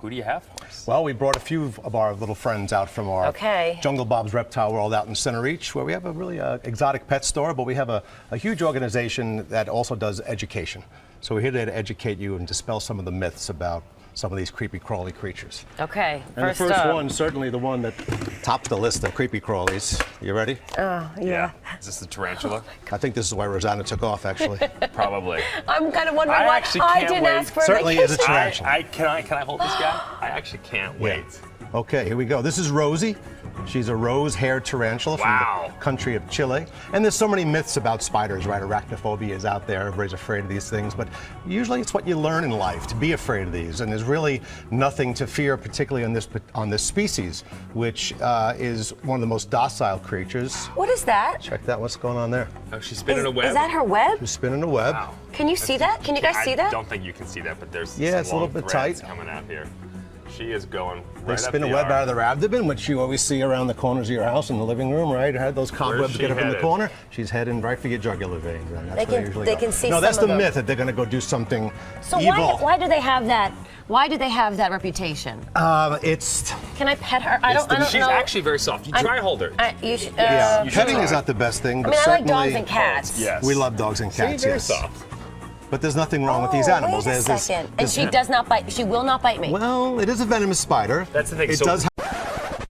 Who do you have for us? Well, we brought a few of our little friends out from our Jungle Bob's Reptile World out in Center Reach, where we have a really exotic pet store, but we have a huge organization that also does education. So we're here to educate you and dispel some of the myths about some of these creepy crawly creatures. Okay, and the first one, certainly the one that tops the list of creepy crawlies. You ready? Oh, yeah. Is this the tarantula? I think this is why Rosanna took off, actually. Probably. I'm kind of wondering why I didn't ask for a certainly vacation. is a tarantula. Can I hold this guy? I actually can't wait. Okay, here we go. This is Rosie. She's a rose-haired tarantula from the country of Chile. And there's so many myths about spiders, right? Arachnophobia is out there. Everybody's afraid of these things. But usually it's what you learn in life, to be afraid of these. And there's really nothing to fear, particularly on this species, which is one of the most docile creatures. What is that? Check that. What's going on there? Oh, she's spinning a web. Is that her web? She's spinning a web. Wow. Can you see that? Can you guys see that? I don't think you can see that, but there's some it's a little bit tight coming out here. She is going right They spin a web out of their abdomen, which you always see around the corners of your house in the living room, right? Had those cobwebs get up in the corner. She's heading right for your jugular veins, and that's where they usually go. Can see. No, that's the myth that they're going to go do something evil. Why do they have that? Why do they have that reputation? It's. Can I pet her? I don't know. She's actually very soft. You try hold her. You should, petting is not the best thing, but I like certainly dogs and cats. Yes. We love dogs and cats. Very soft. But there's nothing wrong with these animals. Wait a second. And she does not bite. She will not bite me. Well, it is a venomous spider. That's the thing. It does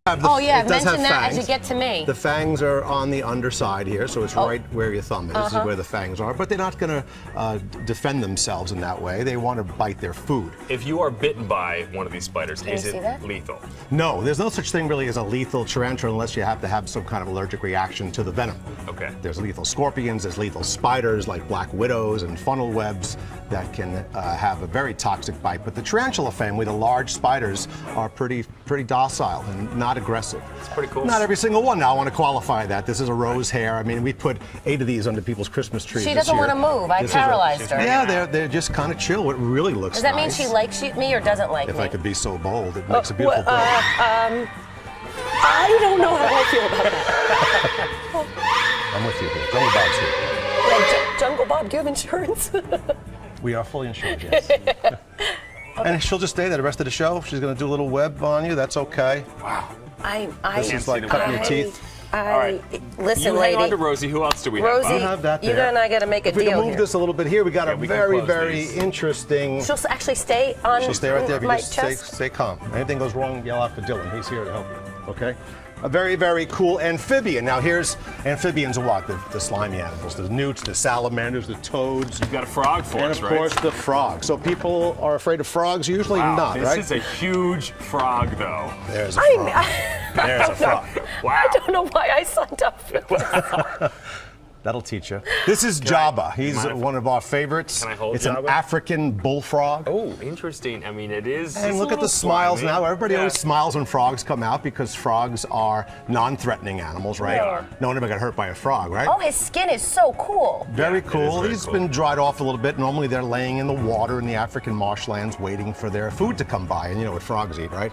have the, mention that as you get to me. The fangs are on the underside here, so it's right where your thumb is. This is where the fangs are. But they're not going to defend themselves in that way. They want to bite their food. If you are bitten by one of these spiders, is it lethal? No, there's no such thing really as a lethal tarantula unless you have to have some kind of allergic reaction to the venom. Okay. There's lethal scorpions, there's lethal spiders like black widows and funnel webs that can have a very toxic bite. But the tarantula family, the large spiders, are pretty docile and not aggressive. It's pretty cool. Not every single one. Now, I want to qualify that. This is a rose hair. I mean, we put 8 of these under people's Christmas trees. She doesn't want to move. I paralyzed her. Yeah, they're just kind of chill. It really looks nice. Does that mean she likes me or doesn't like me? If I could be so bold, it makes a beautiful play. I don't know how I feel about that. I'm with you here. Jungle Bob's here. Jungle Bob, do you have insurance? We are fully insured, yes. And she'll just stay there the rest of the show. She's going to do a little web on you. That's okay. Wow. This is like cutting your teeth. All right. Listen, you lady. hang on to Rosie. Who else do we have? Rosie, you have that there. you and I got to make a deal If we can move here. this a little bit here, we got a very interesting. She'll actually stay on She'll stay right there if you my just chest. stay calm. Anything goes wrong, yell out for Dylan. He's here to help you. Okay? A very cool amphibian. Now here's amphibians are what? The slimy animals. The newts, the salamanders, the toads. You've got a frog for us, and right? of course the frog. So people are afraid of frogs? Usually not, right? This is a huge frog, though. There's a frog. There's a frog. Wow. I don't know why I signed up for this. That'll teach you. This is Jabba. He's one of our favorites. Can I hold It's Jabba? an African bullfrog. Oh, interesting. I mean, it is. And look at the smiles now. Everybody always smiles when frogs come out because frogs are non-threatening animals, right? They are. No one ever got hurt by a frog, right? Oh, his skin is so cool. Very cool. very He's cool. been dried off a little bit. Normally they're laying in the water in the African marshlands waiting for their food to come by. And you know what frogs eat, right?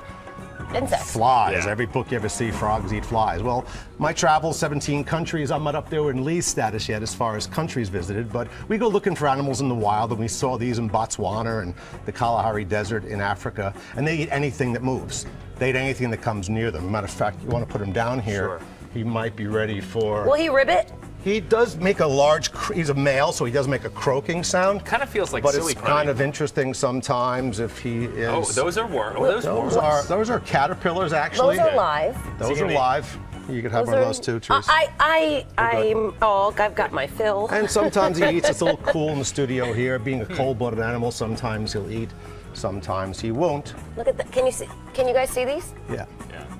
Insects. Flies. Yeah. Every book you ever see, frogs eat flies. Well, my travels, 17 countries. I'm not up there in Lee's status yet as far as countries visited, but we go looking for animals in the wild, and we saw these in Botswana and the Kalahari Desert in Africa, and they eat anything that moves. They eat anything that comes near them. Matter of fact, you want to put him down here. Sure. He might be ready for... Will he ribbit? He does make a large, he's a male, so he does make a croaking sound. Kind of feels like but silly it's kind of interesting sometimes if he is. Oh, those are worms. Oh, those are caterpillars, actually. Those are live. Those are live. You could have one of those too, Teresa. I've got my fill. And sometimes he eats. It's a little cool in the studio here. Being a cold-blooded animal, sometimes he'll eat, sometimes he won't. Look at that. Can you guys see these? Yeah.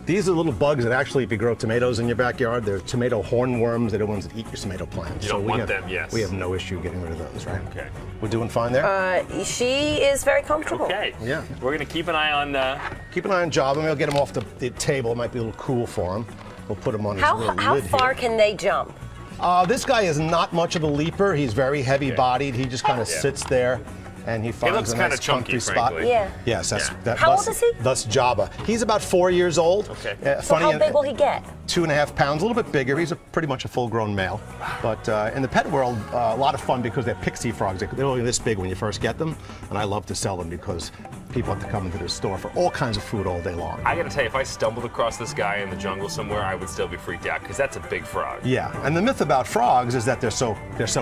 These are little bugs that actually, if you grow tomatoes in your backyard, they're tomato hornworms. They're the ones that eat your tomato plants. You don't want them, yes. We have no issue getting rid of those, right? Okay. We're doing fine there? She is very comfortable. Okay. Yeah. We're going to keep an eye on... Keep an eye on Jabba. We'll get him off the table. It might be a little cool for him. We'll put him on his little How lid far here. can they jump? This guy is not much of a leaper. He's very heavy-bodied. He just kind of sits there. And he finds a nice chunky, comfy spot. frankly. Yeah. Yes, How old is he? Thus Jabba. He's about 4 years old. Okay. So how big will he get? 2.5 pounds, a little bit bigger. He's pretty much a full-grown male. But in the pet world, a lot of fun because they're pixie frogs. They're only this big when you first get them, and I love to sell them because people have to come into the store for all kinds of food all day long. I gotta tell you, if I stumbled across this guy in the jungle somewhere, I would still be freaked out because that's a big frog. Yeah, and the myth about frogs is that they're so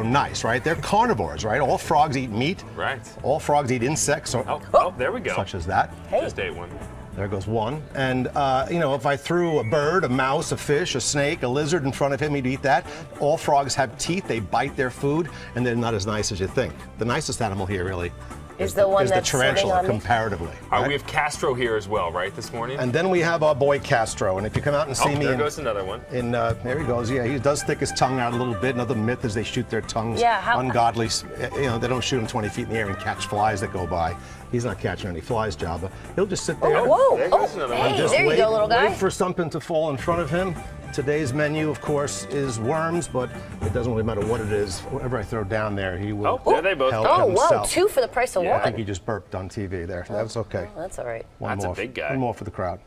nice, right? They're carnivores, right? All frogs eat meat. Right. All frogs eat insects. Oh, there we go. Such as that. Hey. Just ate one. There goes one. And, if I threw a bird, a mouse, a fish, a snake, a lizard in front of him, he'd eat that. All frogs have teeth. They bite their food, and they're not as nice as you think. The nicest animal here, really, is the one that's tarantula, sitting on comparatively. Right, Right? we have Castro here as well, right, this morning? And then we have our boy Castro. And if you come out and see me, there goes another one. There he goes. Yeah, he does stick his tongue out a little bit. Another myth is they shoot their tongues ungodly. They don't shoot them 20 feet in the air and catch flies that go by. He's not catching any flies, Jabba. He'll just sit there. Whoa! There goes another one. Hey, Just there you go, little guy. Wait for something to fall in front of him. Today's menu, of course, is worms, but it doesn't really matter what it is. Whatever I throw down there, he will. Oh, there they both help go. Oh, whoa! himself. 2 for the price of I one. think he just burped on TV there. That's okay. Oh, that's all right. That's a big guy. One more for the crowd.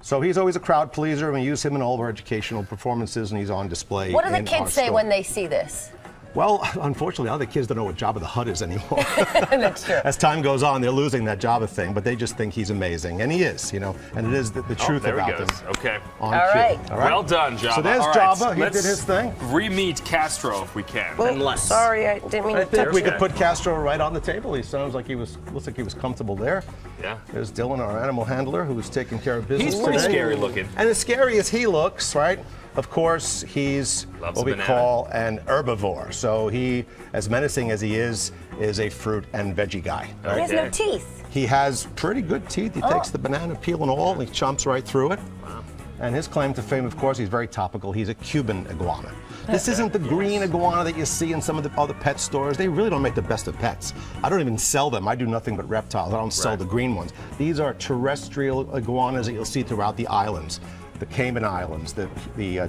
So he's always a crowd pleaser. We use him in all of our educational performances, and he's on display. What do the in kids our say store. when they see this? Well, unfortunately, other kids don't know what Jabba the Hutt is anymore. That's true. As time goes on, they're losing that Jabba thing, but they just think he's amazing, and he is, and it is the truth there about he goes. him. Okay. On All cue. right. All right. Well done, Jabba. So there's All right, Jabba. He let's did his thing. Re-meet Castro if we can. Oh, sorry, I didn't mean I to think touch we you. could put Castro right on the table. He sounds like looks like he was comfortable there. Yeah. There's Dylan, our animal handler, who's taking care of business He's pretty today. scary looking. And as scary as he looks, right? Of course, he's Loves what a we banana. call an herbivore. So he, as menacing as he is a fruit and veggie guy. He Right? has no Okay. teeth. He has pretty good teeth. He takes the banana peel and all, and he chomps right through it. Wow. And his claim to fame, of course, he's very topical. He's a Cuban iguana. This isn't the green iguana that you see in some of the other pet stores. They really don't make the best of pets. I don't even sell them. I do nothing but reptiles. I don't sell the green ones. These are terrestrial iguanas that you'll see throughout the islands. The Cayman Islands, the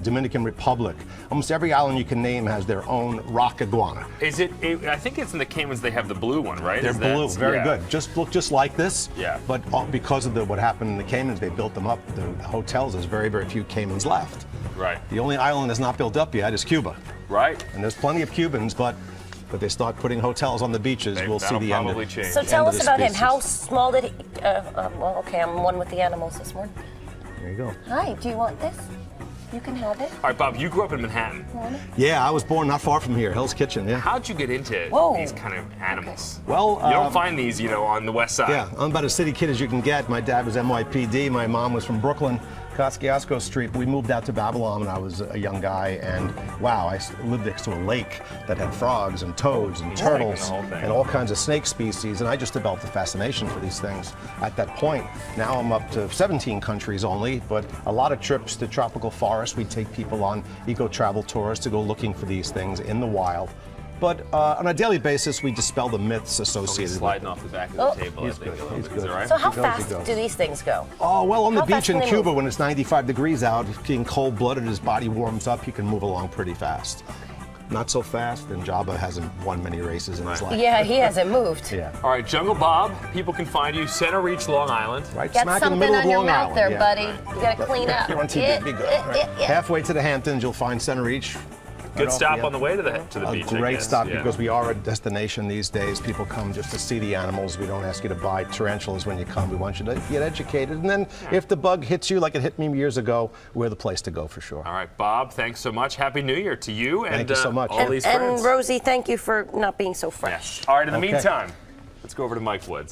Dominican Republic. Almost every island you can name has their own rock iguana. Is it? I think it's in the Caymans. They have the blue one, right? They're Is that- blue, very yeah. good. Just look just like this. Yeah. But because of what happened in the Caymans, they built them up. The hotels, there's very, very few Caymans left. Right. The only island that's not built up yet is Cuba. Right. And there's plenty of Cubans, but they start putting hotels on the beaches, we'll see That'll the end probably of change. So tell end of us the about him. species. How small did he? Well, okay, I'm one with the animals this morning. There you go. Hi, do you want this? You can have it. All right, Bob, you grew up in Manhattan. Yeah, I was born not far from here, Hell's Kitchen, yeah. How'd you get into Whoa. these kind of animals? Well, You don't find these, on the west side. yeah, I'm about as city kid as you can get. My dad was NYPD, my mom was from Brooklyn, Kosciuszko Street. We moved out to Babylon when I was a young guy, and wow, I lived next to a lake that had frogs and toads and turtles the whole thing. and all kinds of snake species, and I just developed a fascination for these things at that point. Now I'm up to 17 countries only, but a lot of trips to tropical forests. We take people on eco-travel tours to go looking for these things in the wild. But on a daily basis, we dispel the myths He's associated with sliding off the back of the table. He's I think, good. a little He's bit. Is good. it right? So how He goes, he fast goes. do these things go? Oh, well, on the How beach fast in can they Cuba, move? when it's 95 degrees out, being cold-blooded, his body warms up, he can move along pretty fast. Not so fast, and Jabba hasn't won many races in his life. Yeah, he hasn't moved. Yeah. All right, Jungle Bob, people can find you, Center Reach, Long Island. Right Got smack in the something middle of on your Long mouth Island. there, yeah. buddy. You gotta clean up. You're on TV, be good. Right. Yeah. Halfway to the Hamptons, you'll find Center Reach. Good Right off stop the- on the way to the beach. A I great guess. stop Yeah. because we are a destination these days. People come just to see the animals. We don't ask you to buy tarantulas when you come. We want you to get educated. And then if the bug hits you like it hit me years ago, we're the place to go for sure. All right, Bob, thanks so much. Happy New Year to you and Thank you so much. all these And friends. Rosie, thank you for not being so fresh. Yes. All right, in the Okay. meantime, let's go over to Mike Woods.